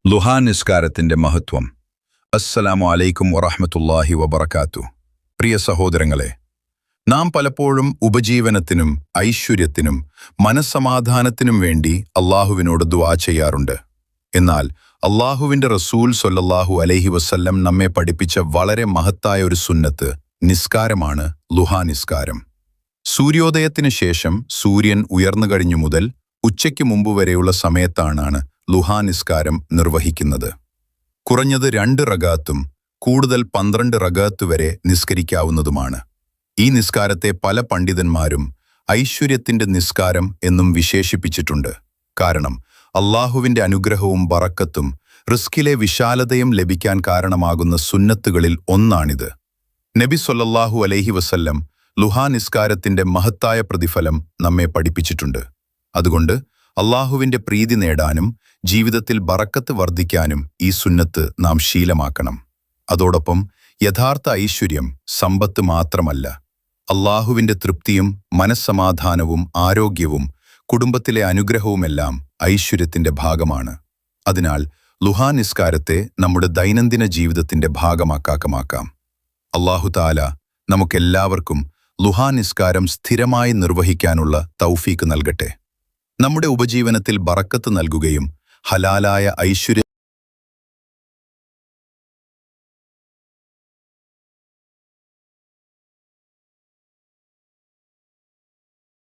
ളുഹാ നിസ്കാരത്തിന്റെ മഹത്വം. അസ്സലാമു അലൈക്കും വറഹ്മത്തുള്ളാഹി വബറകാതുഹു. പ്രിയ സഹോദരങ്ങളെ, നാം പലപ്പോഴും ഉപജീവനത്തിനും ഐശ്വര്യത്തിനും മനസ്സമാധാനത്തിനും വേണ്ടി അള്ളാഹുവിനോട് ദുആ ചെയ്യാറുണ്ട്. എന്നാൽ അള്ളാഹുവിന്റെ റസൂൽ സ്വല്ലല്ലാഹു അലൈഹി വസല്ലം നമ്മെ പഠിപ്പിച്ച വളരെ മഹത്തായ ഒരു സുന്നത്ത് നിസ്കാരമാണ് ളുഹാ നിസ്കാരം. സൂര്യോദയത്തിന് ശേഷം സൂര്യൻ ഉയർന്നു കഴിഞ്ഞു മുതൽ ഉച്ചയ്ക്ക് മുമ്പ് വരെയുള്ള സമയത്താണ് ളുഹാ നിസ്കാരം നിർവഹിക്കുന്നത്. കുറഞ്ഞത് 2 റകാത്തും കൂടുതൽ 12 റകാത്ത് വരെ നിസ്കരിക്കാവുന്നതുമാണ്. ഈ നിസ്കാരത്തെ പല പണ്ഡിതന്മാരും ഐശ്വര്യത്തിന്റെ നിസ്കാരം എന്നും വിശേഷിപ്പിച്ചിട്ടുണ്ട്. കാരണം അള്ളാഹുവിന്റെ അനുഗ്രഹവും ബറക്കത്തും റിസ്കിലെ വിശാലതയും ലഭിക്കാൻ കാരണമാകുന്ന സുന്നത്തുകളിൽ ഒന്നാണിത്. നബി സ്വല്ലല്ലാഹു അലൈഹി വസല്ലം ളുഹാ നിസ്കാരത്തിന്റെ മഹത്തായ പ്രതിഫലം നമ്മെ പഠിപ്പിച്ചിട്ടുണ്ട്. അതുകൊണ്ട് അള്ളാഹുവിന്റെ പ്രീതി നേടാനും ജീവിതത്തിൽ ബറക്കത്ത് വർദ്ധിക്കാനും ഈ സുന്നത്ത് നാം ശീലമാക്കണം. അതോടൊപ്പം യഥാർത്ഥ ഐശ്വര്യം സമ്പത്ത് മാത്രമല്ല, അള്ളാഹുവിന്റെ തൃപ്തിയും മനസ്സമാധാനവും ആരോഗ്യവും കുടുംബത്തിലെ അനുഗ്രഹവുമെല്ലാം ഐശ്വര്യത്തിന്റെ ഭാഗമാണ്. അതിനാൽ ളുഹാ നിസ്കാരത്തെ നമ്മുടെ ദൈനംദിന ജീവിതത്തിന്റെ ഭാഗമാക്കാം. അല്ലാഹു തആല നമുക്കെല്ലാവർക്കും ളുഹാ നിസ്കാരം സ്ഥിരമായി നിർവഹിക്കാനുള്ള തൗഫീക്ക് നൽകട്ടെ. നമ്മുടെ ഉപജീവനത്തിൽ ബറക്കത്ത് നൽകുകയും ഹലാലായ ഐശ്വര്യ